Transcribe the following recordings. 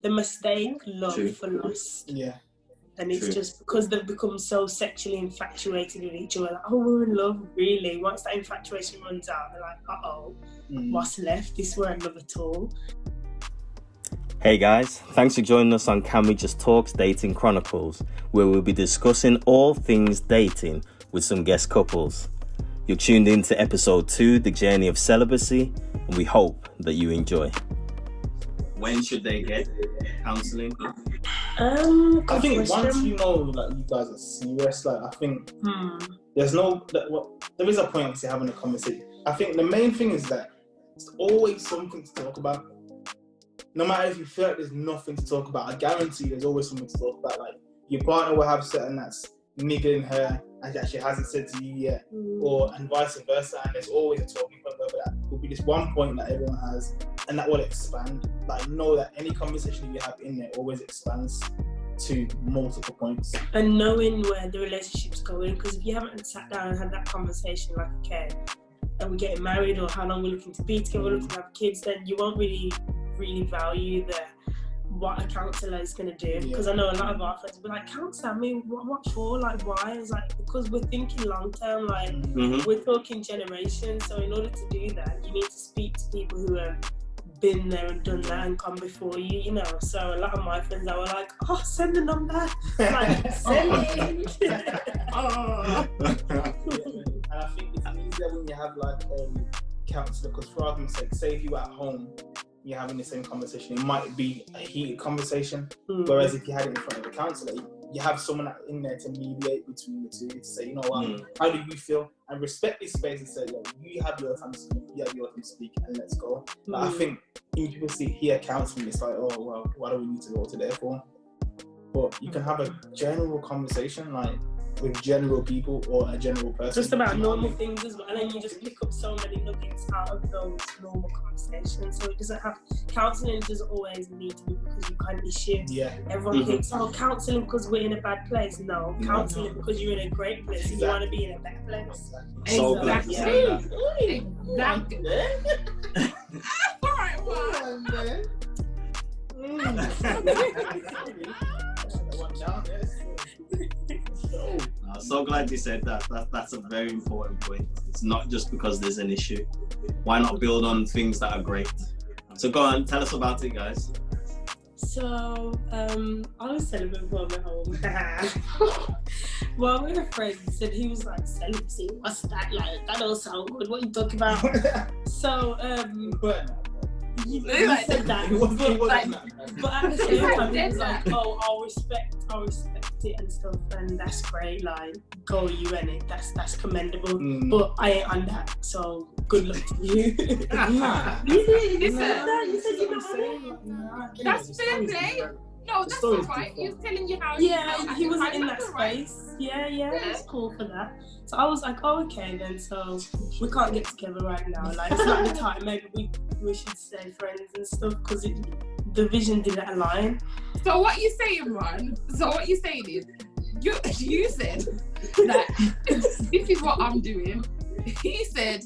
the mistake love True. for lust. Yeah. And it's True. just because they've become so sexually infatuated with each other. Like, oh, we're in love, really. Once that infatuation runs out, they're like, uh-oh, what's left? This weren't love at all. Hey guys, thanks for joining us on Can We Just Talk's Dating Chronicles, where we'll be discussing all things dating with some guest couples. You're tuned in to episode 2, The Journey of Celibacy, and we hope that you enjoy. When should they get counselling? I think once you know, like, you guys are serious, like, I think there is a point to having a conversation. I think the main thing is that it's always something to talk about. No matter if you feel like there's nothing to talk about, I guarantee there's always something to talk about. Like, your partner will have something that's niggling her and that she hasn't said to you yet, and vice versa, and there's always a talking point over that. Will be this one point that everyone has, and that will expand. Like, know that any conversation you have in there always expands to multiple points. And knowing where the relationship's going, because if you haven't sat down and had that conversation, like, okay, are we getting married, or how long we're looking to be together, we're looking to have kids, then you won't really value what a counsellor is going to do. Because I know a lot of our friends will be like, counsellor, I mean, what for? Like, why? It's like, because we're thinking long term, like, we're talking generations. So in order to do that, you need to speak to people who have been there and done that and come before you, you know. So a lot of my friends, they were like, oh, send the number. Like, send it. And I think it's easier when you have, like, counsellor, because for argument's sake, say if you're at home, you're having the same conversation, it might be a heated conversation. Whereas if you had it in front of a counsellor, you have someone in there to mediate between the two, to say, you know what, how do you feel? And respect this space and say, yo, you have your time to speak, you have your time to speak, and let's go. But I think when people hear counselling, it's like, oh, well, what do we need to go to there for? But you can have a general conversation, like, with general people or a general person. Just about normal things as well, and then you just pick up so many nuggets out of those normal conversations. So it doesn't have, counselling doesn't always need to be because you kind of issue. Yeah. Everyone thinks, oh, counselling because we're in a bad place. No, counselling because you're in a great place and you want to be in a better place. So exactly. Exactly. Alright, man. I'm so glad you said that. That's a very important point. It's not just because there's an issue. Why not build on things that are great? So go on, tell us about it, guys. So, I was celibate before I went home. Well, we had a friend said, he was like, celibacy, what's that? Like, that don't sound good. What are you talking about? So, he said that, but at the same time, he was like, oh, I'll respect it and stuff, and that's great, like, go you and it, that's commendable, but I ain't on that, so good luck to you. You said you know. That's fair play. No, that's all right. He was telling you how. Yeah, he wasn't in that space. Yeah, it's cool for that. So I was like, oh, okay then. So we can't get together right now. Like, it's not the time. Maybe we should stay friends and stuff, because the vision didn't align. So what you saying, Ron? So what you saying is, you said that this is what I'm doing. He said,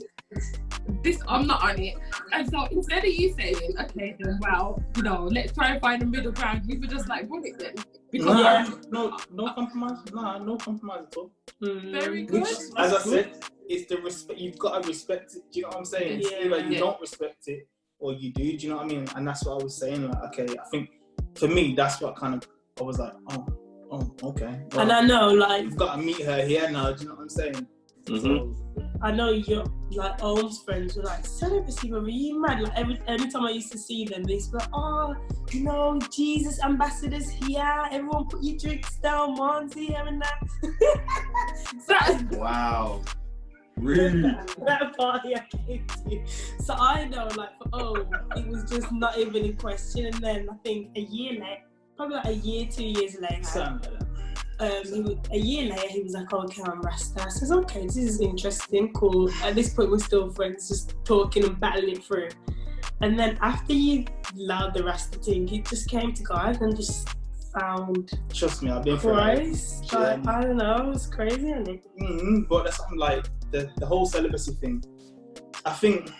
this, I'm not on it. And so instead of you saying, okay, then, well, you know, let's try and find a middle ground, you were just like, what it then? Because no compromise. No compromise at all. Very good. Which, as I said, it's the respect. You've got to respect it. Do you know what I'm saying? It's either you don't respect it or you do. Do you know what I mean? And that's what I was saying. Like, okay, I think for me, that's what kind of, I was like, oh, okay. Well, and I know, like, you've got to meet her here now. Do you know what I'm saying? So, I know you're like Ohm's friends were like, celibacy, brother, you mad? Like, every time I used to see them, they used to be like, oh, you know, Jesus ambassadors here, everyone put your drinks down, Mom's here and that. Wow. Really? That party I came to. So I know, like, it was just not even in question. And then I think a year later, probably like a year, 2 years later, a year later, he was like, oh, okay, I'm Rasta. I says, okay, this is interesting, cool. At this point, we're still friends, just talking and battling it through. And then after you allowed the Rasta thing, he just came to God and just found trust me, I've been Christ. through it. I don't know, it was crazy, isn't it? But that's something like the whole celibacy thing. I think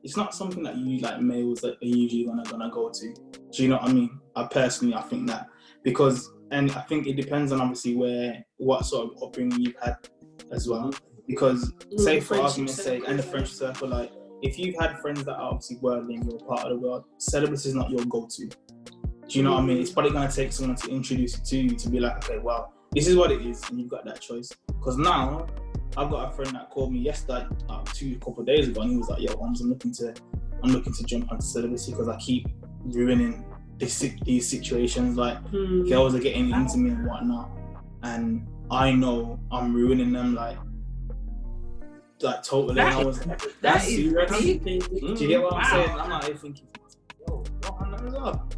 it's not something that you, like, males that are usually gonna go to. Do you know what I mean? I think that, because, and I think it depends on obviously what sort of upbringing you've had as well. Because say for argument's sake, and the friendship circle, like if you've had friends that are obviously worldly and you're part of the world, celibacy is not your go-to. Do you know what I mean? It's probably gonna take someone to introduce it to you to be like, okay, well, this is what it is, and you've got that choice. Because now I've got a friend that called me yesterday, a couple of days ago, and he was like, "Yo, I'm looking to jump onto celibacy because I keep ruining these situations. Like girls are getting into me and whatnot, and I know I'm ruining them like totally." And I was like, "That's serious." Do you get what I'm saying? I'm not thinking, "Yo, what on earth is up?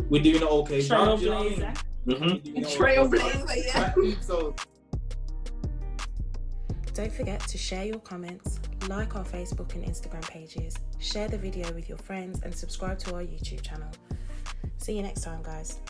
We're doing it okay." Trailblazer. Trailblazer, yeah. So. Don't forget to share your comments, like our Facebook and Instagram pages, share the video with your friends, and subscribe to our YouTube channel. See you next time, guys.